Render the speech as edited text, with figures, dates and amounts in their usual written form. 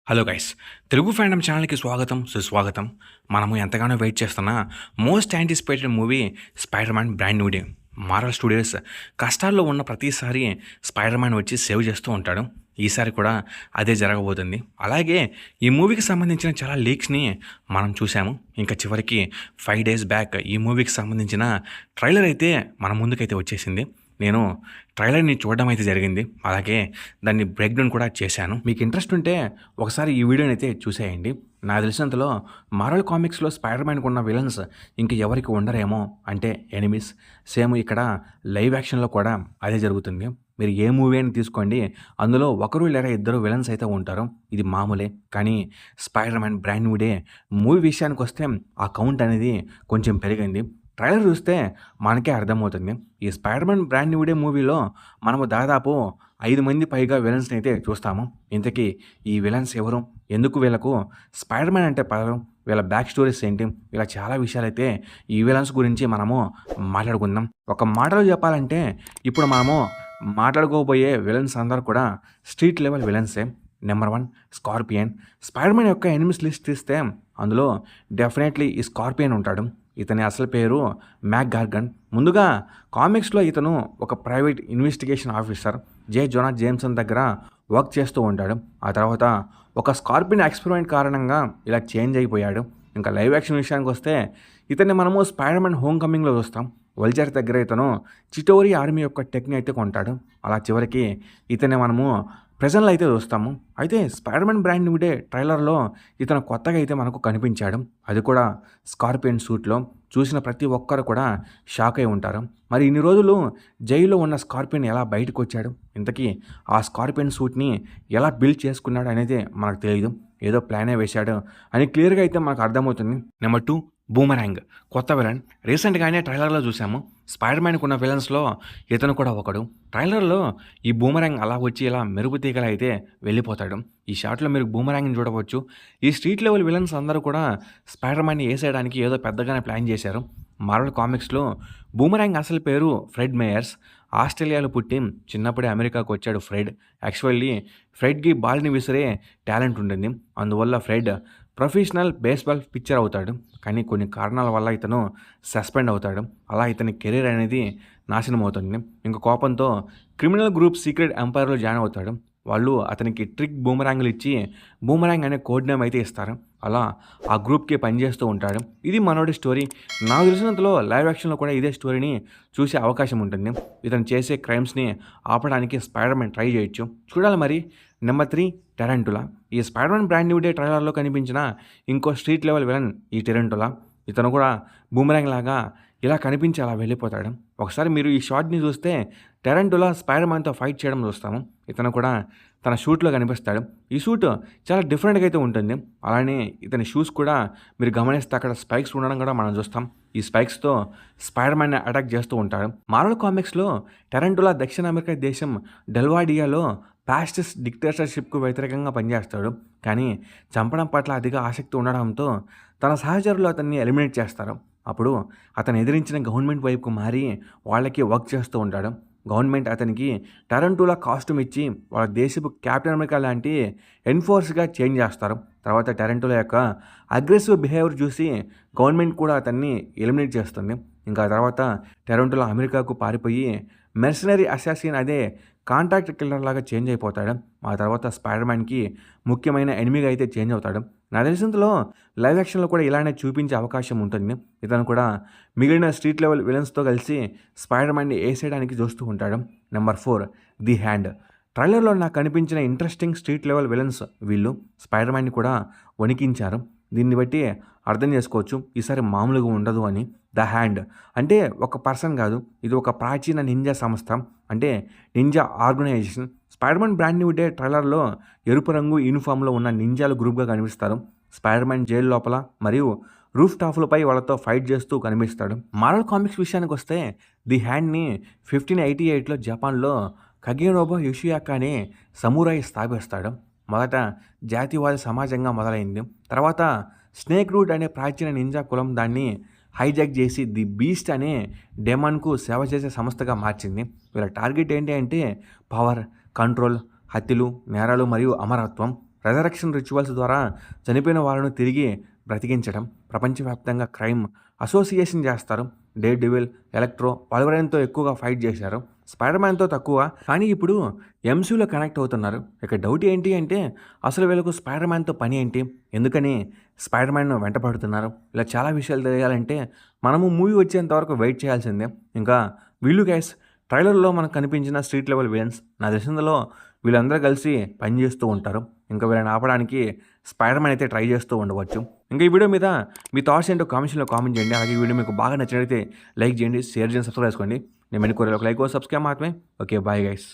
Hello guys, Telugu fandom ఛానల్‌కి స్వాగతం, సుస్వాగతం. మనము ఎంతగానో వెయిట్ చేస్తున్న most anticipated movie 'spider Man brand new day'. Marvel studios కష్టాల్లో ఉన్న ప్రతిసారి స్పైడర్ మ్యాన్ వచ్చి సేవ్ చేస్తూ ఉంటాడు. ఈసారి కూడా అదే జరగబోతుంది. అలాగే ఈ మూవీకి సంబంధించిన చాలా లీక్స్‌ని మనం చూసాము. ఇంకా చివరికి 5 డేస్ బ్యాక్ ఈ మూవీకి సంబంధించిన ట్రైలర్ అయితే మన ముందుకైతే వచ్చేసింది. నేను ట్రైలర్‌ని చూడడం అయితే జరిగింది. అలాగే దాన్ని బ్రేక్ డౌన్ కూడా చేశాను. మీకు ఇంట్రెస్ట్ ఉంటే ఒకసారి ఈ వీడియోని అయితే చూసేయండి. నాకు తెలిసినంతలో మార్వెల్ కామిక్స్‌లో స్పైడర్ మ్యాన్‌కి ఉన్న విలన్స్ ఇంక ఎవరికి ఉండరేమో, అంటే ఎనిమీస్. సేమ్ ఇక్కడ లైవ్ యాక్షన్‌లో కూడా అదే జరుగుతుంది. మీరు ఏ మూవీ అయినా తీసుకోండి, అందులో ఒకరు లేదా ఇద్దరు విలన్స్ అయితే ఉంటారు. ఇది మామూలే. కానీ spider Man brand new day movie విషయానికొస్తే ఆ కౌంట్ అనేది కొంచెం పెరిగింది. ట్రైలర్ చూస్తే మనకే అర్థమవుతుంది. ఈ spider Man brand new day మూవీలో మనము దాదాపు 5 మంది పైగా విలన్స్‌ని అయితే చూస్తాము. ఇంతకీ ఈ విలన్స్ ఎవరు? ఎందుకు వీళ్ళకు స్పైడర్ మ్యాన్ అంటే పడదు? వీళ్ళ బ్యాక్ స్టోరీస్ ఏంటి? ఇలా చాలా విషయాలైతే ఈ విలన్స్ గురించి మనము మాట్లాడుకుందాం. ఒక మాటలో చెప్పాలంటే ఇప్పుడు మనము మాట్లాడుకోబోయే విలన్స్ అందరూ కూడా స్ట్రీట్ లెవెల్ విలన్సే. Number 1 Scorpion. స్పైడర్ మ్యాన్ యొక్క ఎనిమీస్ లిస్ట్ తీస్తే అందులో డెఫినెట్లీ ఈ స్కార్పియన్ ఉంటాడు. ఇతని అసలు పేరు మ్యాక్ గార్గన్. ముందుగా కామిక్స్‌లో ఇతను ఒక ప్రైవేట్ ఇన్వెస్టిగేషన్ ఆఫీసర్ జే జోనా జేమ్సన్ దగ్గర వర్క్ చేస్తూ ఉంటాడు. ఆ తర్వాత ఒక స్కార్పియన్ ఎక్స్పెరిమెంట్ కారణంగా ఇలా చేంజ్ అయిపోయాడు. ఇంకా లైవ్ యాక్షన్ విషయానికి వస్తే ఇతన్ని మనము స్పైడర్ మ్యాన్ హోమ్ కమింగ్‌లో చూస్తాం. వల్చర్ దగ్గర ఇతను చిటోరి ఆర్మీ యొక్క టెక్‌ని అయితే కొంటాడు. అలా చివరికి ఇతన్ని మనము ప్రెజెంట్‌లో అయితే చూస్తాము. అయితే spider Man brand new day ట్రైలర్‌లో ఇతను కొత్తగా అయితే మనకు కనిపించాడు. అది కూడా స్కార్పియన్ సూట్‌లో. చూసిన ప్రతి ఒక్కరు కూడా షాక్ అయి ఉంటారు. మరి ఇన్ని రోజులు జైల్లో ఉన్న స్కార్పియన్ ఎలా బయటకు వచ్చాడు? ఇంతకీ ఆ స్కార్పియన్ సూట్‌ని ఎలా బిల్డ్ చేసుకున్నాడు అనేది మనకు తెలీదు. ఏదో ప్లానే వేశాడు అని క్లియర్‌గా అయితే మనకు అర్థమవుతుంది. Number 2 boomerang. కొత్త విలన్. రీసెంట్‌గానే ట్రైలర్‌లో చూసాము. స్పైడర్ మ్యాన్‌కి ఉన్న విలన్స్‌లో ఇతను కూడా ఒకడు. ట్రైలర్‌లో ఈ బూమరాంగ్ అలా వచ్చి ఇలా మెరుపు తీగలా అయితే వెళ్ళిపోతాడు. ఈ షాట్‌లో మీరు బూమరాంగ్‌ని చూడవచ్చు. ఈ స్ట్రీట్ లెవెల్ విలన్స్ అందరూ కూడా స్పైడర్ మ్యాన్‌ని ఏసేయడానికి ఏదో పెద్దగానే ప్లాన్ చేశారు. మార్వెల్ కామిక్స్‌లో బూమరాంగ్ అసలు పేరు ఫ్రెడ్ మేయర్స్. ఆస్ట్రేలియాలో పుట్టి చిన్నప్పుడే అమెరికాకు వచ్చాడు ఫ్రెడ్. యాక్చువల్లీ ఫ్రెడ్‌కి బాల్‌ని విసిరే టాలెంట్ ఉంటుంది. అందువల్ల ఫ్రెడ్ ప్రొఫెషనల్ బేస్‌బాల్ పిచ్చర్ అవుతాడు. కానీ కొన్ని కారణాల వల్ల ఇతను సస్పెండ్ అవుతాడు. అలా ఇతని కెరీర్ అనేది నాశనం అవుతుంది. ఇంక కోపంతో క్రిమినల్ గ్రూప్ సీక్రెట్ ఎంపైర్‌లో జాయిన్ అవుతాడు. వాళ్ళు అతనికి ట్రిక్ బూమరాంగ్‌లు ఇచ్చి బూమరాంగ్ అనే కోడ్ నేమ్ అయితే ఇస్తారు. అలా ఆ గ్రూప్‌కి పనిచేస్తూ ఉంటాడు. ఇది మనోడి స్టోరీ. నాకు తెలిసినంతలో లైవ్ యాక్షన్‌లో కూడా ఇదే స్టోరీని చూసే అవకాశం ఉంటుంది. ఇతను చేసే క్రైమ్స్‌ని ఆపడానికి స్పైడర్ మ్యాన్ ట్రై చేయొచ్చు. చూడాలి మరి. నెంబర్ 3 టెరంటులా. ఈ spider Man brand new day ట్రైలర్‌లో కనిపించిన ఇంకో స్ట్రీట్ లెవెల్ విలన్ ఈ టెరంటులా. ఇతను కూడా బూమరాంగ్ లాగా ఇలా కనిపించి అలా వెళ్ళిపోతాడు. ఒకసారి మీరు ఈ షాట్‌ని చూస్తే టెరంటులా స్పైడర్ మ్యాన్‌తో ఫైట్ చేయడం చూస్తాము. ఇతను కూడా తన షూట్‌లో కనిపిస్తాడు. ఈ షూట్ చాలా డిఫరెంట్‌గా అయితే ఉంటుంది. అలానే ఇతని షూస్ కూడా మీరు గమనిస్తే అక్కడ స్పైక్స్ ఉండడం కూడా మనం చూస్తాం. ఈ స్పైక్స్‌తో స్పైడర్ మ్యాన్‌ని అటాక్ చేస్తూ ఉంటాడు. మార్వెల్ కామిక్స్‌లో టెరంటులా దక్షిణ అమెరికా దేశం డెల్వాడియాలో ఫాసిస్ట్ డిక్టేటర్‌షిప్‌కు వ్యతిరేకంగా పనిచేస్తాడు. కానీ చంపడం పట్ల అధిక ఆసక్తి ఉండడంతో తన సహచరులు అతన్ని ఎలిమినేట్ చేస్తారు. అప్పుడు అతను ఎదిరించిన గవర్నమెంట్ వైపుకు మారి వాళ్ళకి వర్క్ చేస్తూ ఉంటాడు. గవర్నమెంట్ అతనికి టెరంటులా కాస్ట్యూమ్ ఇచ్చి వాళ్ళ దేశపు కెప్టెన్ అమెరికా లాంటి ఎన్ఫోర్స్‌గా చేంజ్ చేస్తారు. తర్వాత టెరంటులా యొక్క అగ్రెసివ్ బిహేవియర్ చూసి గవర్నమెంట్ కూడా అతన్ని ఎలిమినేట్ చేస్తుంది. ఇంకా తర్వాత టెరంటులా అమెరికాకు పారిపోయి మెర్సనరీ అసాసిన్, అదే కాంట్రాక్ట్ కిల్లర్ లాగా చేంజ్ అయిపోతాడు. ఆ తర్వాత స్పైడర్ మ్యాన్‌కి ముఖ్యమైన ఎనిమీగా అయితే చేంజ్ అవుతాడు. నాకు తెలిసినంతలో లైవ్ యాక్షన్‌లో కూడా ఇలానే చూపించే అవకాశం ఉంటుంది. ఇతను కూడా మిగిలిన స్ట్రీట్ లెవెల్ విలన్స్‌తో కలిసి స్పైడర్ మ్యాన్‌ని ఏసేయడానికి చూస్తూ ఉంటాడు. Number 4 the hand. ట్రైలర్‌లో నాకు కనిపించిన ఇంట్రెస్టింగ్ స్ట్రీట్ లెవెల్ విలన్స్ వీళ్ళు. స్పైడర్ మ్యాన్‌ని కూడా వణికించారు. దీన్ని బట్టి అర్థం చేసుకోవచ్చు ఈసారి మామూలుగా ఉండదు అని. ద హ్యాండ్ అంటే ఒక పర్సన్ కాదు, ఇది ఒక ప్రాచీన నింజా సంస్థ, అంటే ninja organization. Spider Man brand new day ట్రైలర్‌లో ఎరుపు రంగు యూనిఫామ్‌లో ఉన్న నింజాలు గ్రూప్‌గా కనిపిస్తారు. స్పైడర్ మ్యాన్ జైలు లోపల మరియు రూఫ్ టాప్‌లపై వాళ్ళతో ఫైట్ చేస్తూ కనిపిస్తాడు. మార్వెల్ కామిక్స్ విషయానికి వస్తే ది హ్యాండ్‌ని 1588లో జపాన్లో కగేనోబు యోషియాకా అనే సమురాయి స్థాపిస్తాడు. మొదట జాతివాద సమాజంగా మొదలైంది. తర్వాత స్నేక్ రూట్ అనే ప్రాచీన నింజా కులం దాన్ని హైజాక్ చేసి ది బీస్ట్ అనే డెమాన్కు సేవ చేసే సంస్థగా మార్చింది. వీళ్ళ టార్గెట్ ఏంటి అంటే పవర్, కంట్రోల్, హత్యలు, నేరాలు మరియు అమరత్వం. రెజరక్షన్ రిచువల్స్ ద్వారా చనిపోయిన వాళ్ళను తిరిగి బ్రతికించడం, ప్రపంచవ్యాప్తంగా క్రైమ్ అసోసియేషన్ చేస్తారు. డేర్ డెవిల్, ఎలక్ట్రో, వల్వరైన్‌తో ఎక్కువగా ఫైట్ చేశారు. స్పైడర్ మ్యాన్‌తో తక్కువ. కానీ ఇప్పుడు ఎంసీయూలో కనెక్ట్ అవుతున్నారు. ఇక డౌట్ ఏంటి అంటే అసలు వీళ్ళకు స్పైడర్ మ్యాన్‌తో పని ఏంటి? ఎందుకని స్పైడర్ మ్యాన్‌ను వెంటపడుతున్నారు? ఇలా చాలా విషయాలు తెలియాలంటే మనము మూవీ వచ్చేంత వరకు వెయిట్ చేయాల్సిందే. ఇంకా వీళ్ళు గైస్ ట్రైలర్‌లో మనకు కనిపించిన స్ట్రీట్ లెవెల్ విలన్స్ నాకు తెలిసినందులో వీళ్ళందరూ కలిసి పని చేస్తూ ఉంటారు. ఇంకా వీళ్ళని ఆపడానికి స్పైడర్ మ్యాన్ అయితే ట్రై చేస్తూ ఉండవచ్చు. ఇంకా ఈ వీడియో మీద మీ థాట్స్ ఏంటో కామెంట్స్‌లో కామెంట్ చేయండి. అలాగే ఈ వీడియో మీకు బాగా నచ్చినట్లయితే లైక్ చేయండి, షేర్ చేయండి, సబ్స్క్రైబ్ చేసుకోండి. నేను మెయిన్ కోరేది ఒక లైక్, సబ్స్క్రైబ్ మాత్రమే. Okay, bye guys.